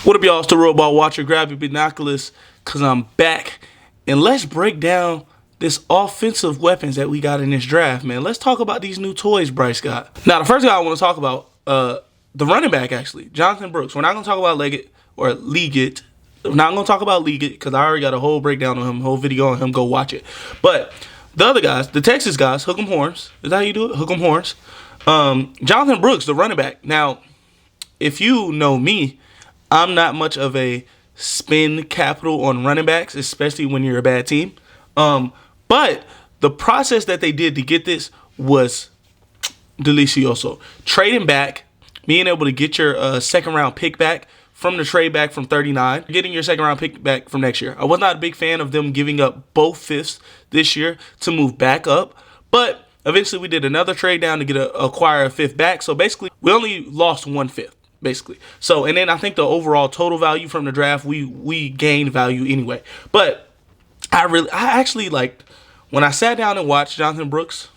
What up, y'all? It's the Robot Watcher. Grab your binoculars, because I'm back. And let's break down this offensive weapons that we got in this draft, man. Let's talk about these new toys Bryce got. Now, the first guy I want to talk about, the running back, actually, Jonathan Brooks. We're not going to talk about Leggett or Leggett. We're not going to talk about Leggett because I already got a whole breakdown on him, whole video on him. Go watch it. But the other guys, the Texas guys, hook 'em horns. Is that how you do it? Hook 'em horns. Jonathan Brooks, the running back. Now, if you know me, I'm not much of a spend capital on running backs, especially when you're a bad team. But the process that they did to get this was delicioso. Trading back, being able to get your second round pick back from the trade back from 39, getting your second round pick back from next year. I was not a big fan of them giving up both fifths this year to move back up, but eventually we did another trade down to acquire a fifth back. So basically, we only lost 1/5. Basically. So, and then I think the overall total value from the draft, we gained value anyway. But I actually liked, when I sat down and watched Jonathan Brooks,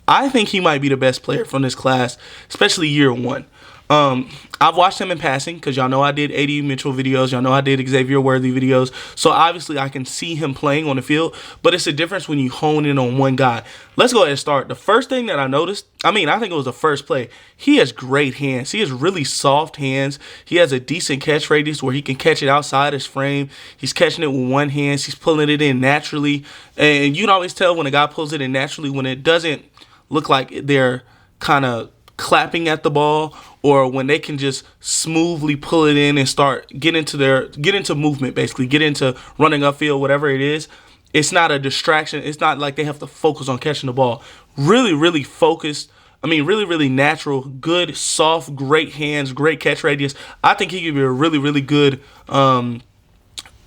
I think he might be the best player from this class, especially year one. I've watched him in passing because y'all know I did AD Mitchell videos. Y'all know I did Xavier Worthy videos. So obviously I can see him playing on the field, but it's a difference when you hone in on one guy. Let's go ahead and start. The first thing that I noticed, I think it was the first play. He has great hands. He has really soft hands. He has a decent catch radius where he can catch it outside his frame. He's catching it with one hand. He's pulling it in naturally. And you can always tell when a guy pulls it in naturally when it doesn't look like they're kind of clapping at the ball, or when they can just smoothly pull it in and start get into movement, basically get into running upfield, whatever it is. It's not a distraction. It's not like they have to focus on catching the ball. Really focused. Really natural, good, soft, great hands, great catch radius. I think he could be a really good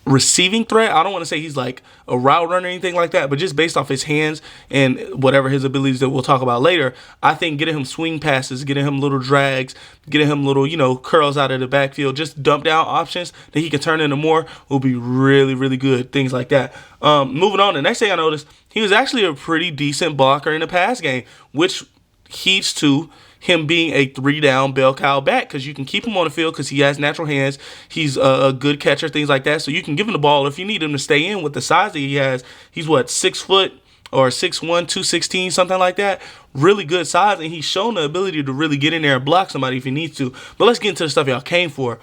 receiving threat. I don't want to say he's like a route runner or anything like that, but just based off his hands and whatever his abilities that we'll talk about later, I think getting him swing passes, getting him little drags, getting him little, curls out of the backfield, just dump down options that he can turn into more will be really good. Things like that. Moving on, the next thing I noticed, he was actually a pretty decent blocker in the pass game, which heeds to him being a 3-down bell cow back, because you can keep him on the field because he has natural hands. He's a good catcher, things like that. So you can give him the ball if you need him to stay in with the size that he has. He's 6 foot or 6'1", 216, something like that. Really good size, and he's shown the ability to really get in there and block somebody if he needs to. But let's get into the stuff y'all came for.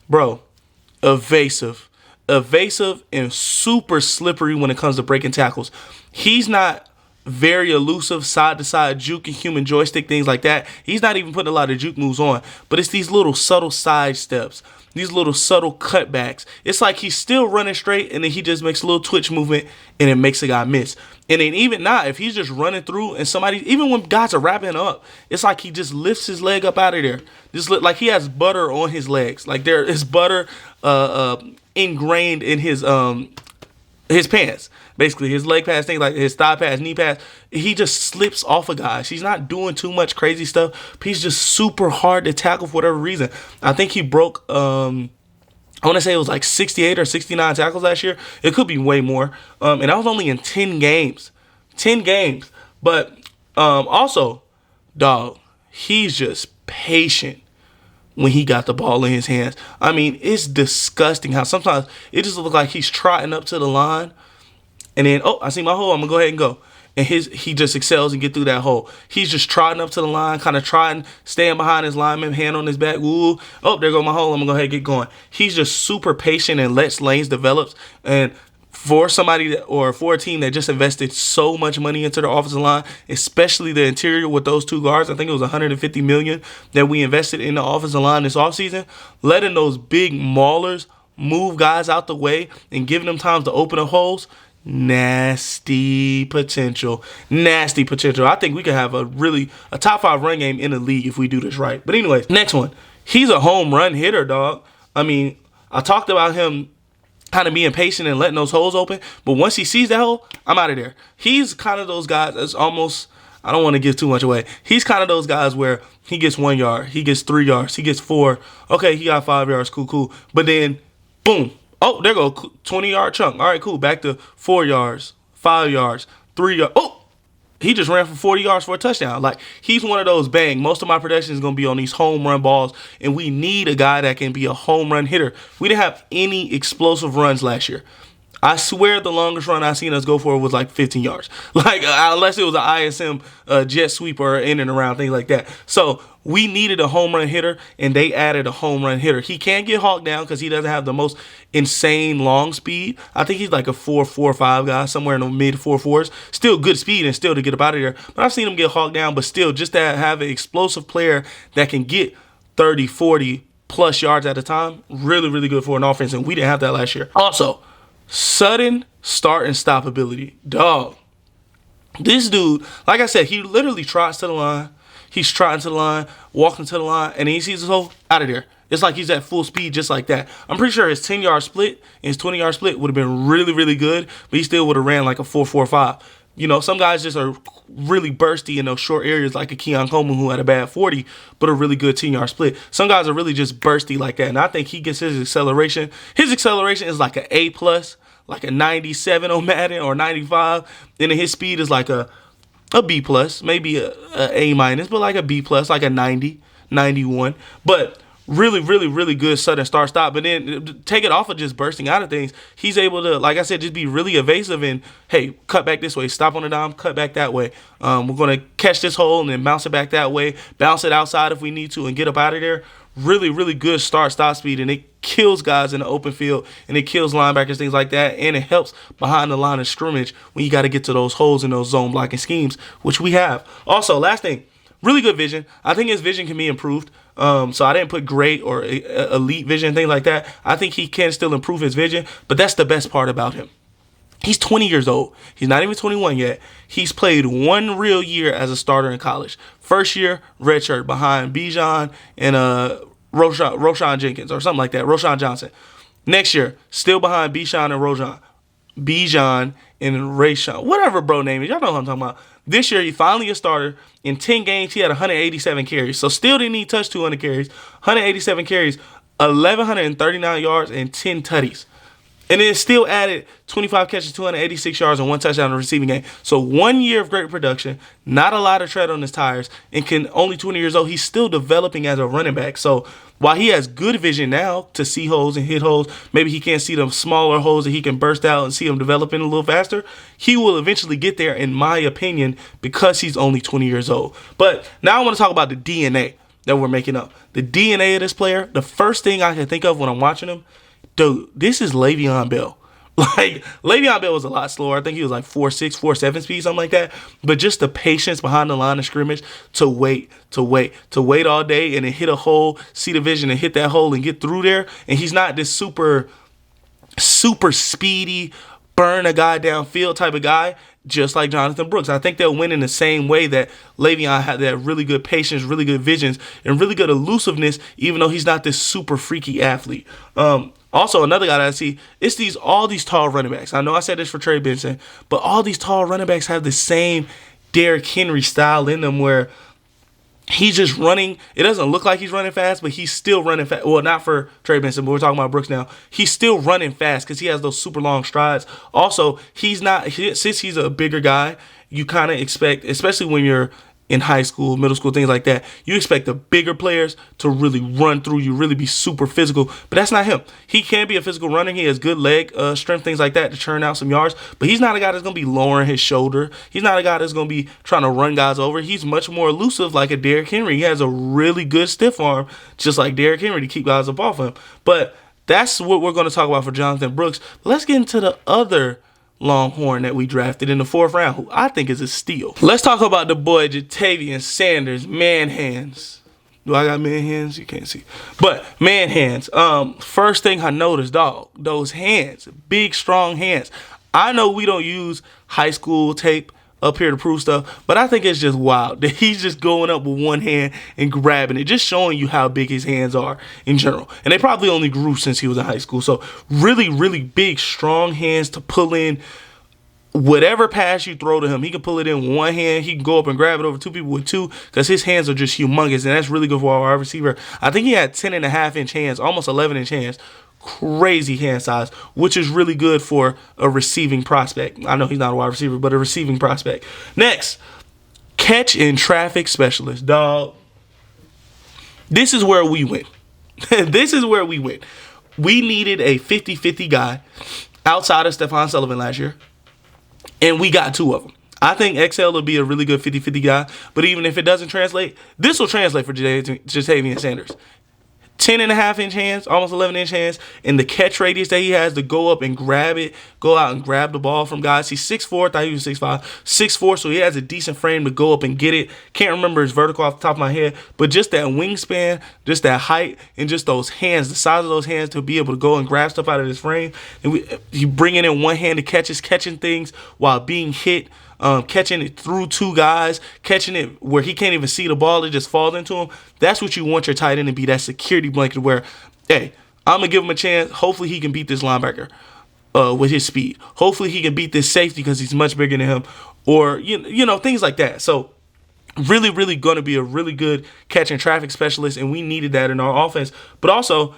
Bro, evasive and super slippery when it comes to breaking tackles. He's not very elusive, side-to-side juke and human joystick, things like that. He's not even putting a lot of juke moves on, but it's these little subtle side steps, these little subtle cutbacks. It's like he's still running straight, and then he just makes a little twitch movement, and it makes a guy miss. And then even not, if he's just running through and somebody, even when guys are wrapping up, it's like he just lifts his leg up out of there. Just like he has butter on his legs. Like there is butter ingrained in his pants, basically his leg pass, things like his thigh pass, knee pass. He just slips off of guys. He's not doing too much crazy stuff. But he's just super hard to tackle for whatever reason. I think he broke, I want to say it was like 68 or 69 tackles last year. It could be way more. And that was only in 10 games. 10 games. But also, dog, he's just patient when he got the ball in his hands. It's disgusting how sometimes it just looks like he's trotting up to the line, and then, oh, I see my hole, I'm going to go ahead and go. And he just excels and get through that hole. He's just trotting up to the line, kind of trotting, staying behind his lineman, hand on his back. Ooh, oh, there go my hole, I'm going to go ahead and get going. He's just super patient and lets lanes develop. And for for a team that just invested so much money into their offensive line, especially the interior with those two guards, I think it was $150 million that we invested in the offensive line this offseason, letting those big maulers move guys out the way and giving them time to open up holes. Nasty potential. I think we could have a top 5 run game in the league if we do this right. But anyways, next one. He's a home run hitter, dog. I talked about him kind of being patient and letting those holes open, but once he sees that hole, I'm out of there. He's kind of those guys that's almost, I don't want to give too much away. He's kind of those guys where he gets 1 yard, he gets 3 yards, he gets 4. Okay, he got 5 yards, cool. But then, boom. Oh, there go, 20-yard chunk. All right, cool. Back to 4 yards, 5 yards, 3 yards. Oh, He just ran for 40 yards for a touchdown. Like, he's one of those, bang, most of my production is going to be on these home run balls, and we need a guy that can be a home run hitter. We didn't have any explosive runs last year. I swear the longest run I seen us go for was like 15 yards. Like, unless it was an ISM jet sweep or in and around, things like that. So we needed a home run hitter, and they added a home run hitter. He can't get hawked down because he doesn't have the most insane long speed. I think he's like a 4.45 guy, somewhere in the mid 4.4s. Still good speed and still to get up out of there. But I've seen him get hawked down, but still just to have an explosive player that can get 30, 40 plus yards at a time, really, really good for an offense, and we didn't have that last year. Also, sudden start and stop ability. Dog. This dude, like I said, he literally trots to the line. He's trotting to the line, walking to the line, and then he sees his hole out of there. It's like he's at full speed just like that. I'm pretty sure his 10-yard split and his 20-yard split would have been really, really good, but he still would have ran like a 4.45. You know, some guys just are really bursty in those short areas, like a Keon Coleman who had a bad 40, but a really good 10-yard split. Some guys are really just bursty like that, and I think he gets his acceleration. His acceleration is like an A+, like a 97 on Madden or 95, and then his speed is like a B+, maybe a A-, but like a B+, like a 90, 91. But really, really, really good sudden start stop. But then take it off of just bursting out of things. He's able to, like I said, just be really evasive and, hey, cut back this way, stop on the dime, cut back that way. We're going to catch this hole and then bounce it back that way, bounce it outside if we need to and get up out of there. Really, really good start stop speed, and it kills guys in the open field, and it kills linebackers, things like that, and it helps behind the line of scrimmage when you got to get to those holes in those zone blocking schemes, which we have. Also, last thing, really good vision. I think his vision can be improved. So I didn't put great or elite vision, things like that. I think he can still improve his vision, but that's the best part about him. He's 20 years old. He's not even 21 yet. He's played one real year as a starter in college. First year, redshirt behind Bijan and Roshan Jenkins or something like that, Roshan Johnson. Next year, still behind Bijan and Rayshawn, whatever bro name is. Y'all know what I'm talking about. This year, he finally a starter. In 10 games, he had 187 carries. So still didn't need touch 200 carries. 187 carries, 1,139 yards, and 10 tutties. And then still added 25 catches, 286 yards, and 1 touchdown in the receiving game. So 1 year of great production, not a lot of tread on his tires, and only 20 years old. He's still developing as a running back. So while he has good vision now to see holes and hit holes, maybe he can't see them smaller holes that he can burst out and see them developing a little faster. He will eventually get there, in my opinion, because he's only 20 years old. But now I want to talk about the DNA that we're making up. The DNA of this player, the first thing I can think of when I'm watching him, dude, this is Le'Veon Bell. Like, Le'Veon Bell was a lot slower. I think he was like 4.6, 4.7 speed, something like that. But just the patience behind the line of scrimmage to wait all day and then hit a hole, see the vision and hit that hole and get through there. And he's not this super speedy, burn a guy downfield type of guy, just like Jonathan Brooks. I think they'll win in the same way that Le'Veon had that really good patience, really good visions, and really good elusiveness, even though he's not this super freaky athlete. Also, another guy that I see, it's all these tall running backs. I know I said this for Trey Benson, but all these tall running backs have the same Derrick Henry style in them where he's just running. It doesn't look like he's running fast, but he's still running fast. Well, not for Trey Benson, but we're talking about Brooks now. He's still running fast because he has those super long strides. Also, since he's a bigger guy, you kind of expect, especially when you're in high school, middle school, things like that, you expect the bigger players to really run through you, really be super physical. But that's not him. He can be a physical runner. He has good leg strength, things like that to churn out some yards. But he's not a guy that's going to be lowering his shoulder. He's not a guy that's going to be trying to run guys over. He's much more elusive like a Derrick Henry. He has a really good stiff arm, just like Derrick Henry, to keep guys up off him. But that's what we're going to talk about for Jonathan Brooks. Let's get into the other Longhorn that we drafted in the 4th round, who I think is a steal. Let's talk about the boy Jatavian Sanders, man hands. Do I got man hands? You can't see. But man hands. First thing I noticed, dog, those hands, big, strong hands. I know we don't use high school tape up here to prove stuff, but I think it's just wild that he's just going up with one hand and grabbing it, just showing you how big his hands are in general. And they probably only grew since he was in high school. So really, really big, strong hands to pull in whatever pass you throw to him. He can pull it in one hand. He can go up and grab it over 2 people with 2 because his hands are just humongous, and that's really good for our wide receiver. I think he had 10.5-inch hands, almost 11-inch hands. Crazy hand size, which is really good for a receiving prospect. I know he's not a wide receiver, but a receiving prospect. Next, Catch and traffic specialist, dog. This is where we went. This is where we went. We needed a 50-50 guy outside of Stephon Sullivan last year, and we got two of them. I think XL will be a really good 50-50 guy, but even if it doesn't translate, this will translate for Jatavian Sanders. 10.5-inch hands, almost 11-inch hands, and the catch radius that he has to go up and grab it, go out and grab the ball from guys. He's 6'4", thought he was 6'5", 6'4", so he has a decent frame to go up and get it. Can't remember his vertical off the top of my head, but just that wingspan, just that height, and just those hands, the size of those hands to be able to go and grab stuff out of his frame. And he bringing in one-handed catches, catching things while being hit. Catching it through two guys, catching it where he can't even see the ball, it just falls into him. That's what you want your tight end to be, that security blanket where, hey, I'm going to give him a chance. Hopefully he can beat this linebacker with his speed. Hopefully he can beat this safety because he's much bigger than him, or, you know, things like that. So really, really going to be a really good catch and traffic specialist, and we needed that in our offense. But also,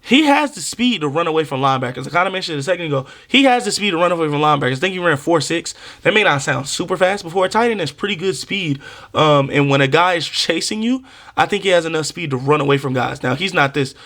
he has the speed to run away from linebackers. I kind of mentioned it a second ago. He has the speed to run away from linebackers. I think he ran 4.6. That may not sound super fast, but for a tight end, that's pretty good speed. And when a guy is chasing you, I think he has enough speed to run away from guys. Now, he's not this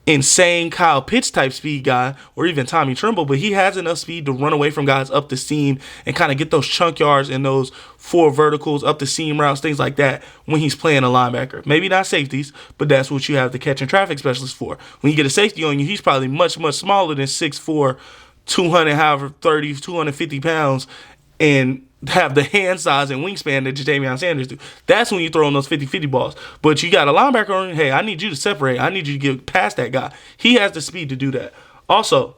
insane Kyle Pitts type speed guy or even Tommy Tremble, but he has enough speed to run away from guys up the seam and kind of get those chunk yards and those four verticals up the seam routes, things like that when he's playing a linebacker. Maybe not safeties, but that's what you have the catch and traffic specialist for. When you get a safety on you, he's probably much, much smaller than 6'4", 250 pounds, and have the hand size and wingspan that Jatavian Sanders do. That's when you throw in those 50-50 balls. But you got a linebacker on, hey, I need you to separate. I need you to get past that guy. He has the speed to do that. Also,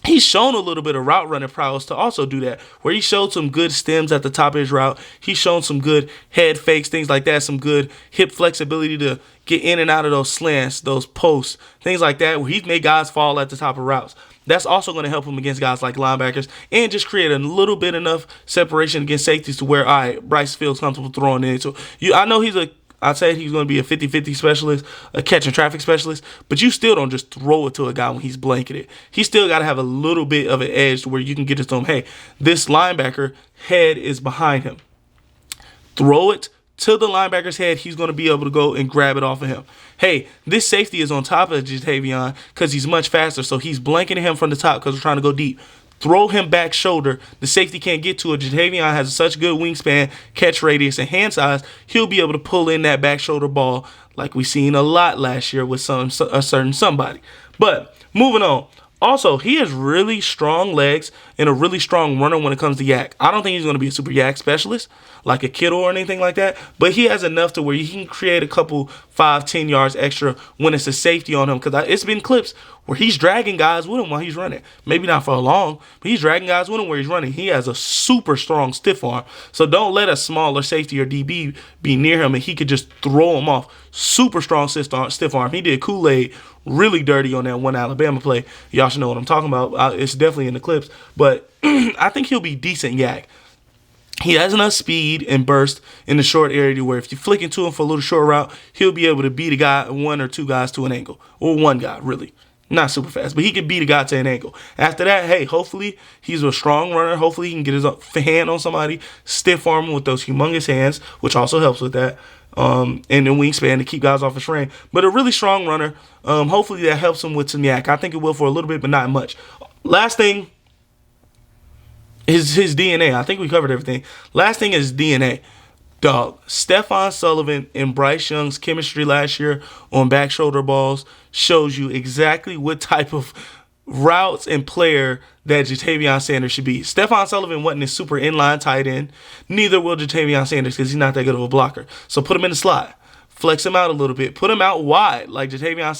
he's shown a little bit of route running prowess to also do that, where he showed some good stems at the top of his route. He's shown some good head fakes, things like that, some good hip flexibility to get in and out of those slants, those posts, things like that, where he's made guys fall at the top of routes. That's also going to help him against guys like linebackers and just create a little bit enough separation against safeties to where, all right, Bryce feels comfortable throwing it. So I know I said he's going to be a 50-50 specialist, a catch and traffic specialist, but you still don't just throw it to a guy when he's blanketed. He still got to have a little bit of an edge to where you can get it to him, hey, this linebacker head is behind him. Throw it to the linebacker's head, he's going to be able to go and grab it off of him. Hey, this safety is on top of Jatavian because he's much faster, so he's blanketing him from the top because we're trying to go deep. Throw him back shoulder. The safety can't get to it. Jatavian has such good wingspan, catch radius, and hand size, he'll be able to pull in that back shoulder ball like we seen a lot last year with a certain somebody. But moving on. Also, he has really strong legs and a really strong runner when it comes to yak. I don't think he's going to be a super yak specialist like a Kittle or anything like that, but he has enough to where he can create a couple 5-10 yards extra when it's a safety on him, because it's been clips where he's dragging guys with him while he's running. Maybe not for long, but he's dragging guys with him where he's running. He has a super strong stiff arm, so don't let a smaller safety or DB be near him and he could just throw him off. Super strong stiff arm. He did Kool-Aid really dirty on that one Alabama play. Y'all should know what I'm talking about. It's definitely in the clips, but I think he'll be decent yak. He has enough speed and burst in the short area to where if you flick into him for a little short route, he'll be able to beat a guy, one or two guys to an angle. Or one guy, really. Not super fast, but he can beat a guy to an angle. After that, hey, hopefully he's a strong runner. Hopefully he can get his hand on somebody, stiff arm him with those humongous hands, which also helps with that. And the wingspan to keep guys off his frame. But a really strong runner. Hopefully that helps him with some yak. I think it will for a little bit, but not much. Last thing is his DNA. I think we covered everything. Last thing is DNA. Dog, Stephon Sullivan and Bryce Young's chemistry last year on back shoulder balls shows you exactly what type of routes and player that Jatavian Sanders should be. Stephon Sullivan wasn't a super inline tight end. Neither will Jatavian Sanders because he's not that good of a blocker. So put him in the slot. Flex him out a little bit. Put him out wide like Stephon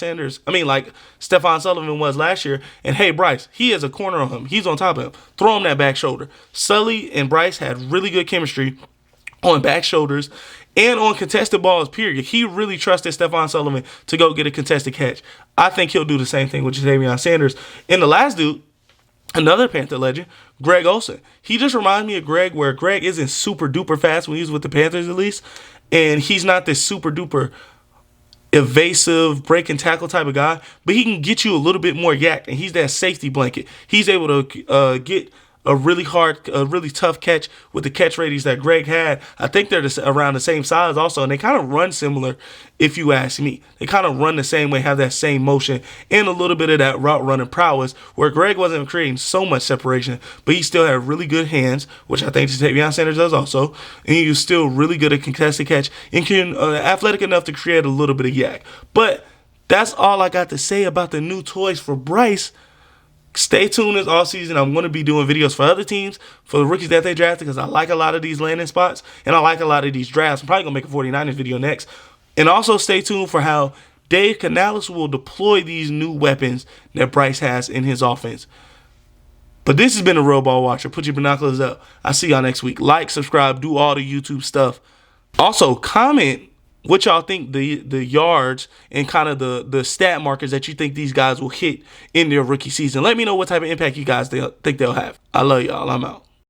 Sullivan was last year. And hey, Bryce, he has a corner on him. He's on top of him. Throw him that back shoulder. Sully and Bryce had really good chemistry on back shoulders and on contested balls, period. He really trusted Stephon Sullivan to go get a contested catch. I think he'll do the same thing with Jatavian Sanders. And the last dude, another Panther legend, Greg Olsen. He just reminds me of Greg, where Greg isn't super duper fast when he's with the Panthers at least. And he's not this super duper evasive break and tackle type of guy, but he can get you a little bit more yak, and he's that safety blanket. He's able to get a really tough catch with the catch ratings that Greg had. I think they're around the same size also, and they kind of run similar, if you ask me. They kind of run the same way, have that same motion, and a little bit of that route running prowess, where Greg wasn't creating so much separation, but he still had really good hands, which I think Deion Sanders does also, and he was still really good at contested catch, and athletic enough to create a little bit of yak. But that's all I got to say about the new toys for Bryce. Stay tuned this all season. I'm going to be doing videos for other teams, for the rookies that they drafted, because I like a lot of these landing spots, and I like a lot of these drafts. I'm probably going to make a 49ers video next. And also stay tuned for how Dave Canales will deploy these new weapons that Bryce has in his offense. But this has been a Real Ball Watcher. Put your binoculars up. I'll see y'all next week. Like, subscribe, do all the YouTube stuff. Also, comment what y'all think the yards and kind of the stat markers that you think these guys will hit in their rookie season. Let me know what type of impact you guys think they'll have. I love y'all. I'm out.